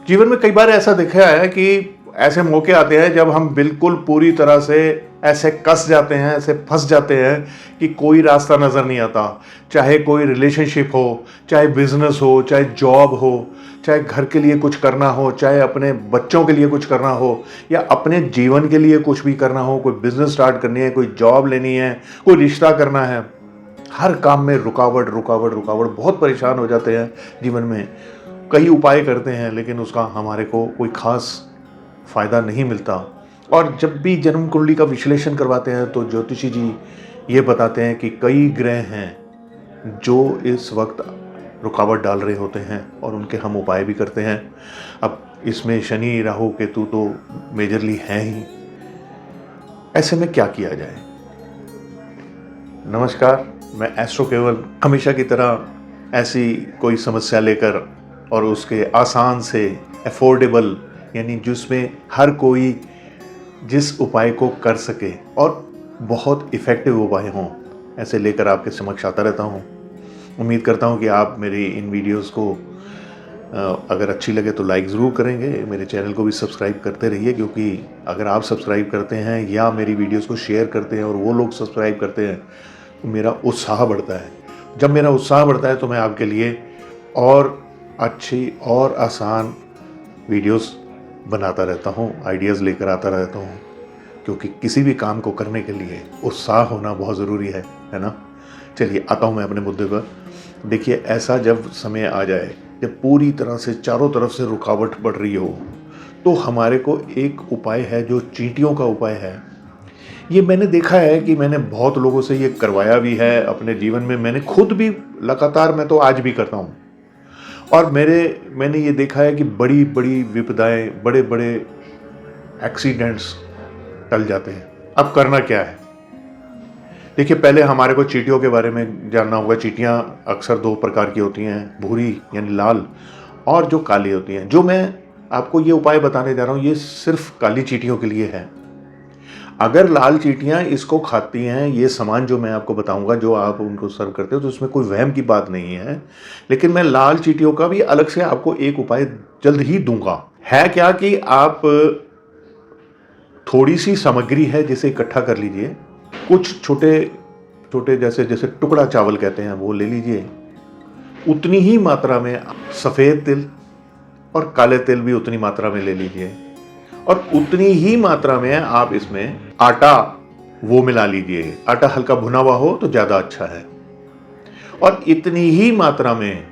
जीवन में कई बार ऐसा देखा है कि ऐसे मौके आते हैं जब हम बिल्कुल पूरी तरह से ऐसे कस जाते हैं, ऐसे फंस जाते हैं कि कोई रास्ता नज़र नहीं आता। चाहे कोई रिलेशनशिप हो, चाहे बिजनेस हो, चाहे जॉब हो, चाहे घर के लिए कुछ करना हो, चाहे अपने बच्चों के लिए कुछ करना हो, या अपने जीवन के लिए कुछ भी करना हो, कोई बिजनेस स्टार्ट करनी है, कोई जॉब लेनी है, कोई रिश्ता करना है। हर काम में रुकावट रुकावट रुकावट, बहुत परेशान हो जाते हैं जीवन में। कई उपाय करते हैं लेकिन उसका हमारे को कोई खास फ़ायदा नहीं मिलता। और जब भी जन्म कुंडली का विश्लेषण करवाते हैं तो ज्योतिषी जी ये बताते हैं कि कई ग्रह हैं जो इस वक्त रुकावट डाल रहे होते हैं और उनके हम उपाय भी करते हैं। अब इसमें शनि, राहु, केतु तो मेजरली हैं ही। ऐसे में क्या किया जाए? नमस्कार, मैं एस्ट्रो केवल हमेशा की तरह ऐसी कोई समस्या लेकर और उसके आसान से अफोर्डेबल, यानी जिसमें हर कोई जिस उपाय को कर सके और बहुत इफ़ेक्टिव उपाय हों, ऐसे लेकर आपके समक्ष आता रहता हूँ। उम्मीद करता हूँ कि आप मेरी इन वीडियोस को अगर अच्छी लगे तो लाइक ज़रूर करेंगे। मेरे चैनल को भी सब्सक्राइब करते रहिए, क्योंकि अगर आप सब्सक्राइब करते हैं या मेरी वीडियोस को शेयर करते हैं और वो लोग सब्सक्राइब करते हैं तो मेरा उत्साह बढ़ता है। जब मेरा उत्साह बढ़ता है तो मैं आपके लिए और अच्छी और आसान वीडियोस बनाता रहता हूँ, आइडियाज़ लेकर आता रहता हूँ, क्योंकि किसी भी काम को करने के लिए उत्साह होना बहुत ज़रूरी है ना। चलिए आता हूँ मैं अपने मुद्दे पर। देखिए, ऐसा जब समय आ जाए जब पूरी तरह से चारों तरफ से रुकावट बढ़ रही हो, तो हमारे को एक उपाय है जो चींटियों का उपाय है। ये मैंने देखा है कि मैंने बहुत लोगों से ये करवाया भी है अपने जीवन में। मैंने खुद भी लगातार, मैं तो आज भी करता हूँ। और मैंने ये देखा है कि बड़ी बड़ी विपदाएं, बड़े बड़े एक्सीडेंट्स टल जाते हैं। अब करना क्या है? देखिए, पहले हमारे को चींटियों के बारे में जानना होगा। चींटियाँ अक्सर दो प्रकार की होती हैं, भूरी यानी लाल, और जो काली होती हैं। जो मैं आपको ये उपाय बताने जा रहा हूँ ये सिर्फ काली चींटियों के लिए है। अगर लाल चींटियाँ इसको खाती हैं, ये सामान जो मैं आपको बताऊंगा, जो आप उनको सर्व करते हो, तो उसमें कोई वहम की बात नहीं है। लेकिन मैं लाल चींटियों का भी अलग से आपको एक उपाय जल्द ही दूंगा। है क्या कि आप थोड़ी सी सामग्री है जिसे इकट्ठा कर लीजिए। कुछ छोटे छोटे जैसे टुकड़ा चावल कहते हैं वो ले लीजिए। उतनी ही मात्रा में सफ़ेद तिल और काले तिल भी उतनी मात्रा में ले लीजिए। और उतनी ही मात्रा में आप इसमें आटा वो मिला लीजिए। आटा हल्का भुना हुआ हो तो ज़्यादा अच्छा है। और इतनी ही मात्रा में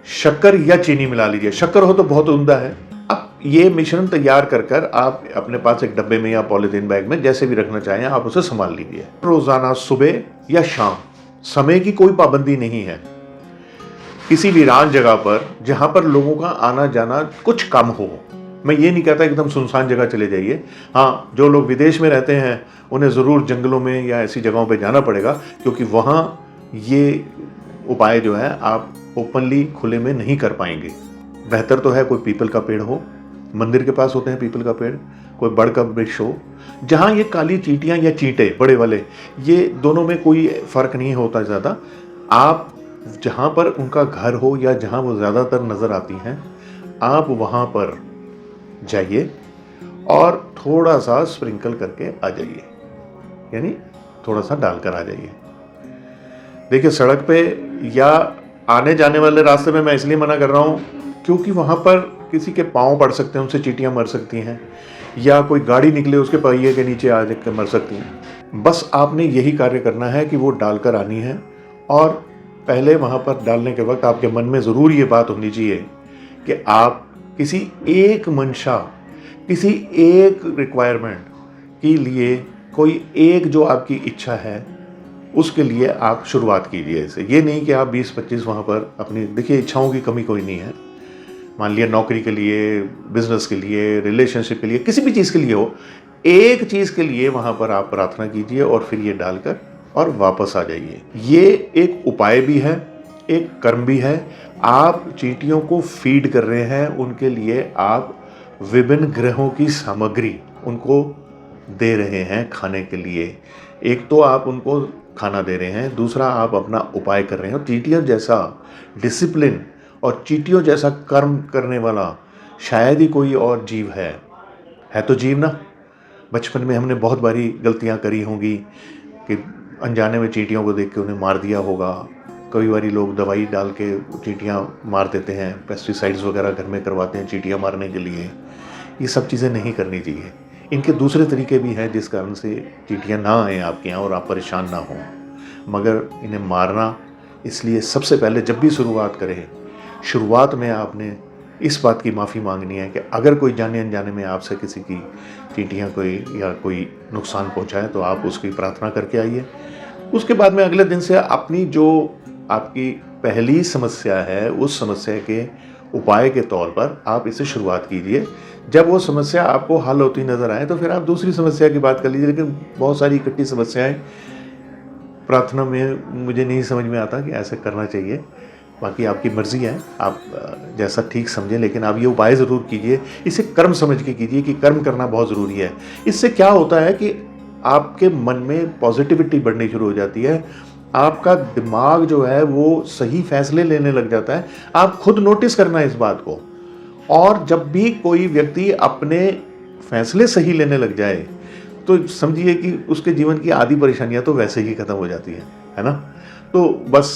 शक्कर या चीनी मिला लीजिए। शक्कर हो तो बहुत उम्दा है। अब ये मिश्रण तैयार कर आप अपने पास एक डब्बे में या पॉलीथीन बैग में, जैसे भी रखना चाहें, आप उसे संभाल लीजिए। रोज़ाना सुबह या शाम, समय की कोई पाबंदी नहीं है, किसी वीरान जगह पर जहाँ पर लोगों का आना जाना कुछ कम हो। मैं ये नहीं कहता एकदम सुनसान जगह चले जाइए। हाँ, जो लोग विदेश में रहते हैं उन्हें ज़रूर जंगलों में या ऐसी जगहों पे जाना पड़ेगा, क्योंकि वहाँ ये उपाय जो है आप ओपनली खुले में नहीं कर पाएंगे। बेहतर तो है कोई पीपल का पेड़ हो, मंदिर के पास होते हैं पीपल का पेड़, कोई बड़ का वृक्ष हो, जहाँ ये काली चींटियाँ या चींटे बड़े वाले, ये दोनों में कोई फ़र्क नहीं होता ज़्यादा। आप जहाँ पर उनका घर हो या जहाँ वो ज़्यादातर नज़र आती हैं, आप वहाँ पर जाइए और थोड़ा सा स्प्रिंकल करके आ जाइए, यानी थोड़ा सा डालकर आ जाइए। देखिए, सड़क पे या आने जाने वाले रास्ते में मैं इसलिए मना कर रहा हूँ क्योंकि वहाँ पर किसी के पाँव पड़ सकते हैं, उनसे चींटियाँ मर सकती हैं, या कोई गाड़ी निकले उसके पहिए के नीचे आ जाकर मर सकती हैं। बस आपने यही कार्य करना है कि वो डालकर आनी है। और पहले वहाँ पर डालने के वक्त आपके मन में ज़रूर ये बात होनी चाहिए कि आप किसी एक मंशा, किसी एक रिक्वायरमेंट के लिए, कोई एक जो आपकी इच्छा है उसके लिए आप शुरुआत कीजिए इसे। ये नहीं कि आप 20-25 वहाँ पर अपनी, देखिए इच्छाओं की कमी कोई नहीं है। मान लिया नौकरी के लिए, बिजनेस के लिए, रिलेशनशिप के लिए, किसी भी चीज़ के लिए हो, एक चीज़ के लिए वहाँ पर आप प्रार्थना कीजिए और फिर ये डालकर और वापस आ जाइए। ये एक उपाय भी है, एक कर्म भी है। आप चींटियों को फीड कर रहे हैं, उनके लिए आप विभिन्न ग्रहों की सामग्री उनको दे रहे हैं खाने के लिए। एक तो आप उनको खाना दे रहे हैं, दूसरा आप अपना उपाय कर रहे हैं। और चींटियों जैसा डिसिप्लिन और चींटियों जैसा कर्म करने वाला शायद ही कोई और जीव है तो जीव ना। बचपन में हमने बहुत बारी गलतियां करी होंगी कि अनजाने में चींटियों को देख के उन्हें मार दिया होगा। कई बारी लोग दवाई डाल के चींटियां मार देते हैं, पेस्टिसाइड्स वगैरह घर में करवाते हैं चींटियां मारने के लिए। ये सब चीज़ें नहीं करनी चाहिए। इनके दूसरे तरीके भी हैं जिस कारण से चींटियां ना आएँ आपके यहाँ और आप परेशान ना हों, मगर इन्हें मारना, इसलिए सबसे पहले जब भी शुरुआत करें, शुरुआत में आपने इस बात की माफ़ी मांगनी है कि अगर कोई जाने अनजाने में आपसे किसी की चींटियाँ कोई या कोई नुकसान पहुंचाए तो आप उसकी प्रार्थना करके आइए। उसके बाद में अगले दिन से अपनी जो आपकी पहली समस्या है उस समस्या के उपाय के तौर पर आप इसे शुरुआत कीजिए। जब वो समस्या आपको हल होती नज़र आए तो फिर आप दूसरी समस्या की बात कर लीजिए। लेकिन बहुत सारी इकट्ठी समस्याएं प्रार्थना में मुझे नहीं समझ में आता कि ऐसे करना चाहिए। बाकी आपकी मर्ज़ी है, आप जैसा ठीक समझें, लेकिन आप ये उपाय ज़रूर कीजिए। इसे कर्म समझ के कीजिए कि कर्म करना बहुत ज़रूरी है। इससे क्या होता है कि आपके मन में पॉजिटिविटी बढ़नी शुरू हो जाती है। आपका दिमाग जो है वो सही फैसले लेने लग जाता है। आप खुद नोटिस करना इस बात को। और जब भी कोई व्यक्ति अपने फैसले सही लेने लग जाए तो समझिए कि उसके जीवन की आधी परेशानियां तो वैसे ही खत्म हो जाती है ना। तो बस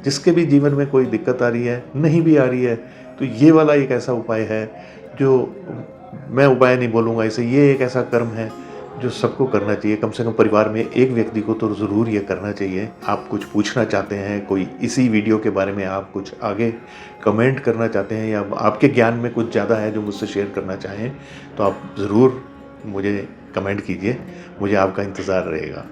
जिसके भी जीवन में कोई दिक्कत आ रही है, नहीं भी आ रही है, तो ये वाला एक ऐसा उपाय है जो, मैं उपाय नहीं बोलूँगा इसे, ये एक ऐसा कर्म है जो सबको करना चाहिए। कम से कम परिवार में एक व्यक्ति को तो ज़रूर ये करना चाहिए। आप कुछ पूछना चाहते हैं, कोई इसी वीडियो के बारे में आप कुछ आगे कमेंट करना चाहते हैं, या आपके ज्ञान में कुछ ज़्यादा है जो मुझसे शेयर करना चाहें, तो आप ज़रूर मुझे कमेंट कीजिए। मुझे आपका इंतज़ार रहेगा।